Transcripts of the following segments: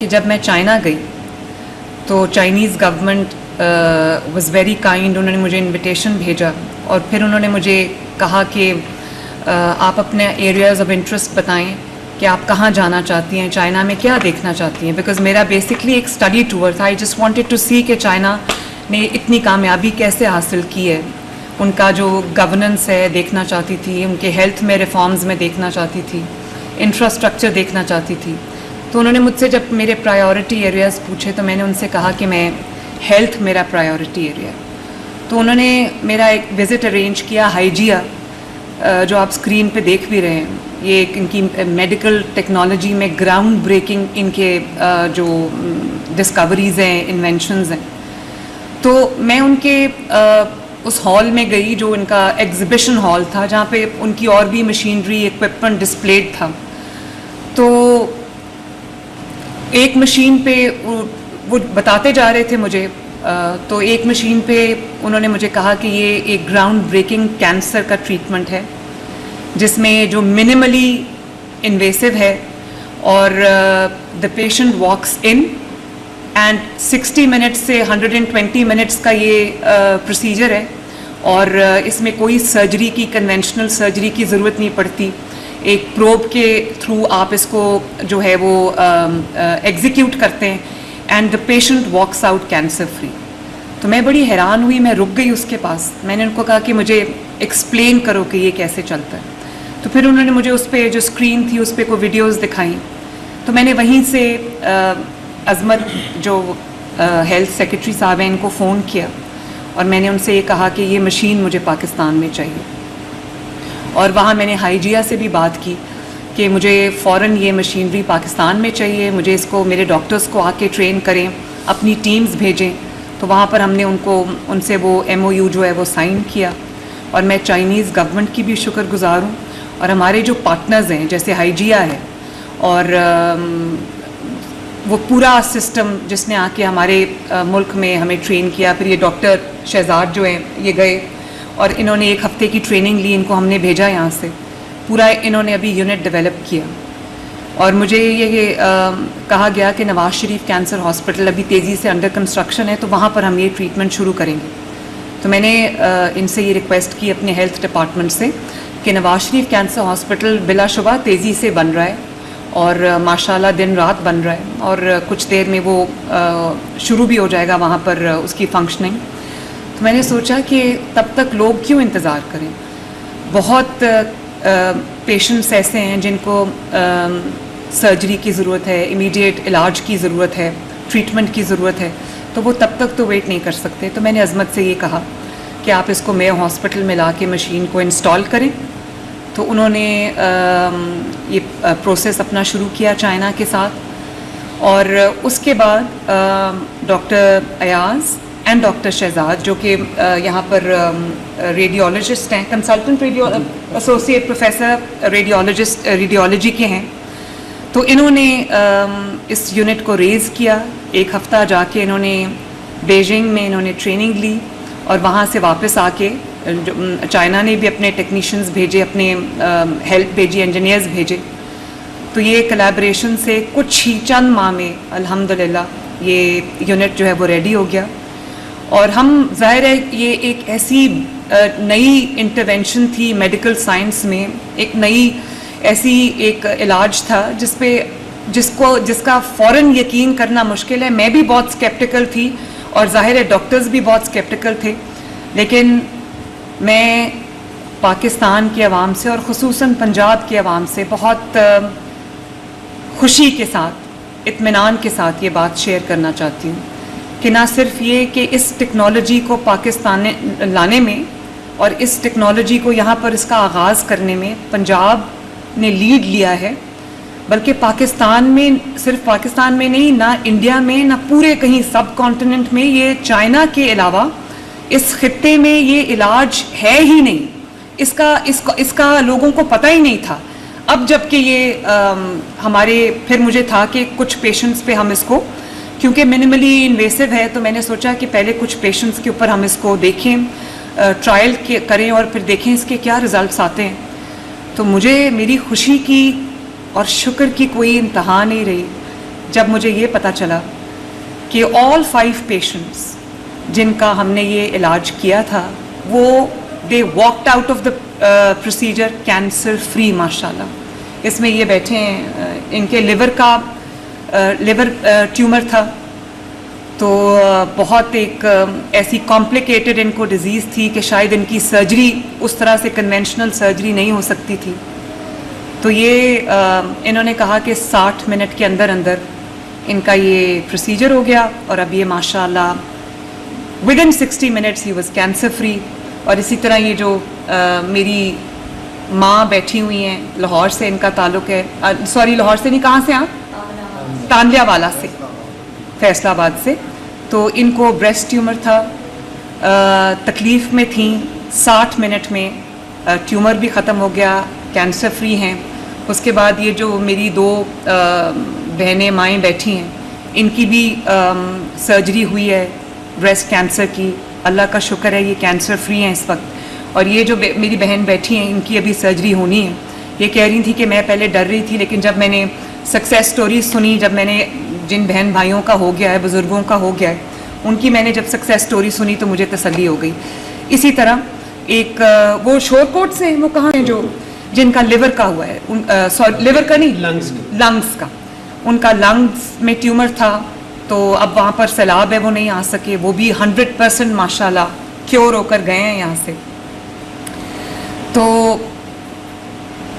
कि जब मैं चाइना गई तो Chinese government was very kind. उन्होंने मुझे इनविटेशन भेजा और फिर उन्होंने मुझे कहा कि आप अपने एरियाज़ ऑफ इंटरेस्ट बताएं कि आप कहाँ जाना चाहती हैं, चाइना में क्या देखना चाहती हैं। बिकॉज़ मेरा बेसिकली एक स्टडी टूर था। आई जस्ट वांटेड टू सी कि चाइना ने इतनी कामयाबी कैसे हासिल की है, उनका जो गवर्नेंस है देखना चाहती थी, उनके हेल्थ में रिफॉर्म्स में देखना चाहती थी, इंफ्रास्ट्रक्चर देखना चाहती थी। तो उन्होंने मुझसे जब मेरे प्रायोरिटी एरियाज़ पूछे तो मैंने उनसे कहा कि मैं हेल्थ मेरा प्रायोरिटी एरिया है। तो उन्होंने मेरा एक विज़िट अरेंज किया हाइजिया, जो आप स्क्रीन पे देख भी रहे हैं। ये एक इनकी मेडिकल टेक्नोलॉजी में ग्राउंड ब्रेकिंग इनके जो डिस्कवरीज़ हैं, इन्वेंशंस हैं। तो मैं उनके उस हॉल में गई जो इनका एग्जिबिशन हॉल था, जहाँ पे उनकी और भी मशीनरी इक्विपमेंट डिस्प्लेड था। तो एक मशीन पे वो बताते जा रहे थे मुझे, तो एक मशीन पे उन्होंने मुझे कहा कि ये एक ग्राउंड ब्रेकिंग कैंसर का ट्रीटमेंट है, जिसमें जो मिनिमली इन्वेसिव है और the patient walks in and 60 minutes से 120 मिनट्स का ये प्रोसीजर है और इसमें कोई सर्जरी की, कन्वेंशनल सर्जरी की ज़रूरत नहीं पड़ती। एक प्रोब के थ्रू आप इसको जो है वो एग्जीक्यूट करते हैं and the patient walks out cancer free. तो मैं बड़ी हैरान हुई, मैं रुक गई उसके पास। मैंने उनको कहा कि मुझे एक्सप्लेन करो कि ये कैसे चलता है। तो फिर उन्होंने मुझे उस पर जो स्क्रीन थी उस पर कोई वीडियोज़ दिखाई। तो मैंने वहीं से अजमत जो हेल्थ सेक्रेटरी साहब हैं इनको फ़ोन किया और मैंने उनसे ये कहा कि ये मशीन मुझे पाकिस्तान में चाहिए। और वहाँ मैंने हाइजिया से भी बात की कि मुझे फ़ौरन ये मशीनरी पाकिस्तान में चाहिए, मुझे इसको मेरे डॉक्टर्स को आके ट्रेन करें, अपनी टीम्स भेजें। तो वहाँ पर हमने उनसे वो MOU जो है वो साइन किया। और मैं चाइनीज़ गवर्नमेंट की भी शुक्रगुज़ार हूँ और हमारे जो पार्टनर्स हैं जैसे हाइजिया है और वो पूरा सिस्टम जिसने आके हमारे मुल्क में हमें ट्रेन किया। फिर ये डॉक्टर शहजाद जो हैं ये गए और इन्होंने एक हफ़्ते की ट्रेनिंग ली, इनको हमने भेजा यहाँ से। पूरा इन्होंने अभी यूनिट डेवलप किया और मुझे ये कहा गया कि नवाज़ शरीफ कैंसर हॉस्पिटल अभी तेज़ी से अंडर कंस्ट्रक्शन है, तो वहाँ पर हम ये ट्रीटमेंट शुरू करेंगे। तो मैंने इनसे ये रिक्वेस्ट की अपने हेल्थ डिपार्टमेंट से कि नवाज़ शरीफ कैंसर हॉस्पिटल बिलाशुबा तेज़ी से बन रहा है और माशाल्लाह दिन रात बन रहा है और कुछ देर में वो शुरू भी हो जाएगा वहाँ पर उसकी फंक्शनिंग। तो मैंने सोचा कि तब तक लोग क्यों इंतज़ार करें। बहुत पेशेंट्स ऐसे हैं जिनको सर्जरी की ज़रूरत है, इमीडिएट इलाज की ज़रूरत है, ट्रीटमेंट की ज़रूरत है, तो वो तब तक तो वेट नहीं कर सकते। तो मैंने अजमत से ये कहा कि आप इसको मेयो हॉस्पिटल में ला के मशीन को इंस्टॉल करें। तो उन्होंने ये प्रोसेस अपना शुरू किया चाइना के साथ और उसके बाद doctor Ayaz and doctor Shahzad जो कि यहाँ पर रेडियोलॉजिस्ट हैं, कंसल्टेंट एसोसिएट प्रोफेसर रेडियोलॉजी के हैं। तो इन्होंने इस यूनिट को रेज़ किया। एक हफ़्ता जाके इन्होंने बीजिंग में इन्होंने ट्रेनिंग ली और वहाँ से वापस आके चाइना ने भी अपने टेक्नीशियंस भेजे, अपने हेल्प भेजी, इंजीनियर्स भेजे। तो ये कोलैबोरेशन से कुछ ही चंद माह में अल्हम्दुलिल्लाह ये यूनिट जो है वो रेडी हो गया। और हम ज़ाहिर है ये एक ऐसी नई इंटरवेंशन थी मेडिकल साइंस में, एक नई ऐसी एक इलाज था जिसका फ़ौरन यकीन करना मुश्किल है। मैं भी बहुत स्केप्टिकल थी और ज़ाहिर है डॉक्टर्स भी बहुत स्केप्टिकल थे, लेकिन मैं पाकिस्तान की आवाम से और ख़ुसूसन पंजाब की आवाम से बहुत खुशी के साथ, इत्मीनान के साथ ये बात शेयर करना चाहती हूँ कि ना सिर्फ ये कि इस टेक्नोलॉजी को पाकिस्तान लाने में और इस टेक्नोलॉजी को यहाँ पर इसका आगाज़ करने में पंजाब ने लीड लिया है, बल्कि पाकिस्तान में, सिर्फ पाकिस्तान में नहीं, ना इंडिया में, ना पूरे कहीं सब कॉन्टिनेंट में, ये चाइना के अलावा इस खित्ते में ये इलाज है ही नहीं। इसका लोगों को पता ही नहीं था। अब जबकि ये हमारे, फिर मुझे था कि कुछ पेशेंट्स पे हम इसको, क्योंकि मिनिमली इन्वेसिव है, तो मैंने सोचा कि पहले कुछ पेशेंट्स के ऊपर हम इसको देखें, ट्रायल करें और फिर देखें इसके क्या रिज़ल्ट्स आते हैं। तो मुझे मेरी खुशी की और शुक्र की कोई इंतहा नहीं रही जब मुझे ये पता चला कि ऑल 5 पेशेंट्स जिनका हमने ये इलाज किया था वो they walked out of the procedure cancer free माशाल्लाह। इसमें ये बैठे हैं, इनके लिवर ट्यूमर था, तो बहुत एक ऐसी कॉम्प्लिकेटेड इनको डिज़ीज़ थी कि शायद इनकी सर्जरी उस तरह से कन्वेंशनल सर्जरी नहीं हो सकती थी। तो ये इन्होंने कहा कि 60 मिनट के अंदर अंदर इनका ये प्रोसीजर हो गया और अब ये माशाल्लाह within 60 minutes he was cancer free. और इसी तरह ये जो मेरी माँ बैठी हुई हैं, लाहौर से इनका ताल्लुक़ है, सॉरी लाहौर से नहीं, कहाँ से आप? तांदियावाला से, फैसलाबाद से। तो इनको ब्रेस्ट ट्यूमर था, तकलीफ़ में थी, 60 मिनट में ट्यूमर भी ख़त्म हो गया, कैंसर फ्री हैं। उसके बाद ये जो मेरी 2 बहनें माएँ बैठी हैं, इनकी भी सर्जरी हुई है ब्रेस्ट कैंसर की, अल्लाह का शुक्र है ये कैंसर फ्री हैं इस वक्त। और ये जो मेरी बहन बैठी हैं, इनकी अभी सर्जरी होनी है। ये कह रही थी कि मैं पहले डर रही थी, लेकिन जब मैंने सक्सेस स्टोरी सुनी, जब मैंने जिन बहन भाइयों का हो गया है, बुज़ुर्गों का हो गया है, उनकी मैंने जब सक्सेस स्टोरी सुनी तो मुझे तसल्ली हो गई। इसी तरह एक वो शोरकोट से, वो कहाँ हैं जो जिनका लिवर का हुआ है, सॉरी लिवर का नहीं, लंग्स का, उनका लंग्स में ट्यूमर था, तो अब वहाँ पर सैलाब है, वो नहीं आ सके, वो भी 100% माशाल्लाह क्योर होकर गए हैं यहाँ से। तो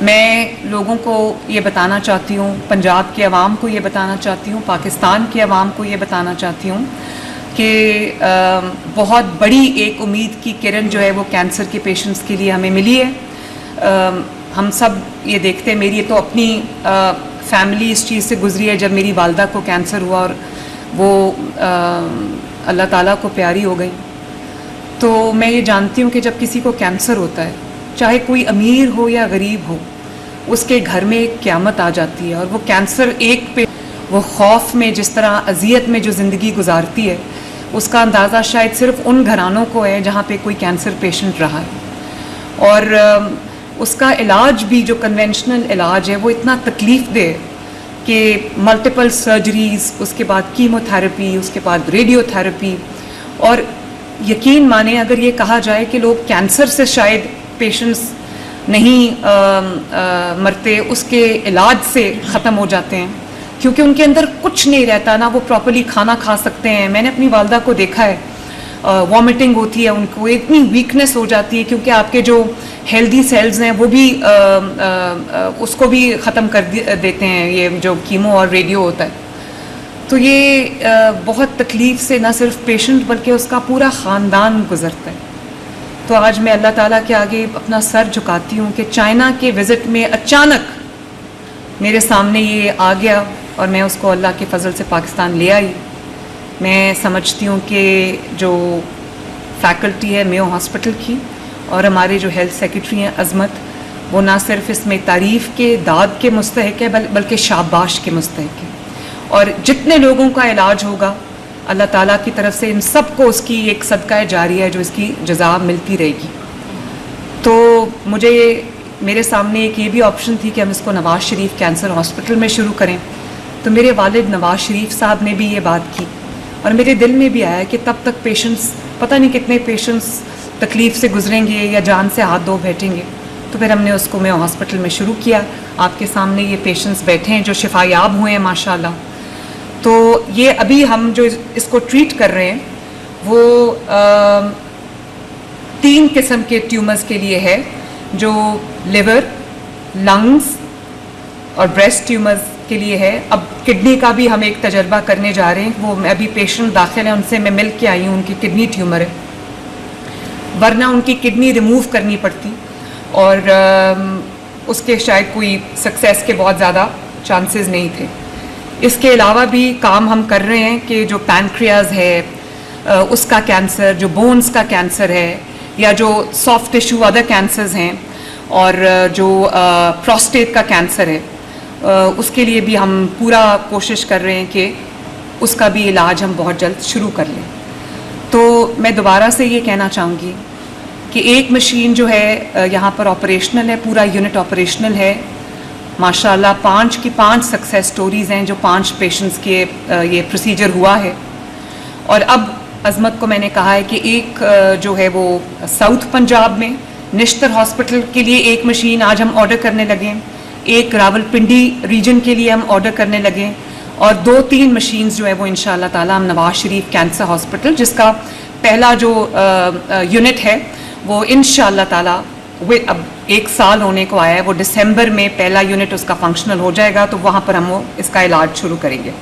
मैं लोगों को ये बताना चाहती हूँ, पंजाब के अवाम को ये बताना चाहती हूँ, पाकिस्तान के अवाम को ये बताना चाहती हूँ कि बहुत बड़ी एक उम्मीद की किरण जो है वो कैंसर के पेशेंट्स के लिए हमें मिली है। हम सब ये देखते हैं, मेरी तो अपनी फैमिली इस चीज़ से गुजरी है, जब मेरी वालदा को कैंसर हुआ और वो अल्लाह ताला को प्यारी हो गई। तो मैं ये जानती हूँ कि जब किसी को कैंसर होता है, चाहे कोई अमीर हो या गरीब हो, उसके घर में एक क़यामत आ जाती है। और वो कैंसर एक पे वो खौफ में, जिस तरह अजियत में जो ज़िंदगी गुजारती है, उसका अंदाज़ा शायद सिर्फ उन घरानों को है जहाँ पे कोई कैंसर पेशेंट रहा है। और उसका इलाज भी जो कन्वेंशनल इलाज है वो इतना तकलीफ़ दे कि मल्टीपल सर्जरीज़, उसके बाद कीमोथेरेपी, उसके बाद रेडियोथेरेपी। और यकीन माने अगर ये कहा जाए कि लोग कैंसर से शायद पेशेंट्स नहीं मरते, उसके इलाज से ख़त्म हो जाते हैं, क्योंकि उनके अंदर कुछ नहीं रहता, ना वो प्रॉपर्ली खाना खा सकते हैं। मैंने अपनी वालदा को देखा है, वॉमिटिंग होती है उनको, इतनी वीकनेस हो जाती है, क्योंकि आपके जो हेल्दी सेल्स हैं वो भी उसको भी ख़त्म कर देते हैं ये जो कीमो और रेडियो होता है। तो ये बहुत तकलीफ़ से न सिर्फ पेशेंट बल्कि उसका पूरा ख़ानदान गुज़रता है। तो आज मैं अल्लाह ताला के आगे अपना सर झुकाती हूँ कि चाइना के विज़िट में अचानक मेरे सामने ये आ गया और मैं उसको अल्लाह के फ़ज़ल से पाकिस्तान ले आई। मैं समझती हूँ कि जो फैकल्टी है मेयो हॉस्पिटल की और हमारे जो हेल्थ सेक्रेटरी हैं अज़मत, वो ना सिर्फ इसमें तारीफ़ के दाद के मुस्तहिक है बल्कि शाबाश के मुस्तहिक है। और जितने लोगों का इलाज होगा अल्लाह ताला की तरफ से इन सब को उसकी एक सदका जारी है जो इसकी जज़ा मिलती रहेगी। तो मुझे मेरे सामने एक ये भी ऑप्शन थी कि हम इसको नवाज़ शरीफ कैंसर हॉस्पिटल में शुरू करें। तो मेरे वालिद नवाज़ शरीफ साहब ने भी ये बात की और मेरे दिल में भी आया कि तब तक पेशेंट्स, पता नहीं कितने पेशेंट्स तकलीफ़ से गुजरेंगे या जान से हाथ धो बैठेंगे। तो फिर हमने उसको मेयो हॉस्पिटल में शुरू किया। आपके सामने ये पेशेंट्स बैठे हैं जो शिफायाब हुए हैं माशाल्लाह। तो ये अभी हम जो इसको ट्रीट कर रहे हैं वो 3 किस्म के ट्यूमर्स के लिए है, जो लिवर, लंग्स और ब्रेस्ट ट्यूमर्स के लिए है। अब किडनी का भी हम एक तजर्बा करने जा रहे हैं, वो अभी पेशेंट दाखिल है, उनसे मैं मिल के आई हूँ, उनकी किडनी ट्यूमर है, वरना उनकी किडनी रिमूव करनी पड़ती और उसके शायद कोई सक्सेस के बहुत ज़्यादा चांसेस नहीं थे। इसके अलावा भी काम हम कर रहे हैं कि जो पैनक्रियाज है उसका कैंसर, जो बोन्स का कैंसर है या जो सॉफ्ट टिश्यू अदर कैंसर्स हैं और जो प्रोस्टेट का कैंसर है, उसके लिए भी हम पूरा कोशिश कर रहे हैं कि उसका भी इलाज हम बहुत जल्द शुरू कर लें। तो मैं दोबारा से ये कहना चाहूँगी कि एक मशीन जो है यहाँ पर ऑपरेशनल है, पूरा यूनिट ऑपरेशनल है। माशाल्लाह 5 की 5 सक्सेस स्टोरीज़ हैं जो 5 पेशेंट्स के ये प्रोसीजर हुआ है। और अब अज़मत को मैंने कहा है कि एक जो है वो साउथ पंजाब में निश्तर हॉस्पिटल के लिए एक मशीन आज हम ऑर्डर करने लगे, एक रावलपिंडी रीजन के लिए हम ऑर्डर करने लगे, और 2-3 मशीन्स जो है वो इंशाअल्लाह ताला हम नवाज शरीफ कैंसर हॉस्पिटल, जिसका पहला जो यूनिट है वो इंशाअल्लाह ताला अब 1 साल होने को आया है, वो दिसंबर में पहला यूनिट उसका फंक्शनल हो जाएगा, तो वहाँ पर हम वो इसका इलाज शुरू करेंगे।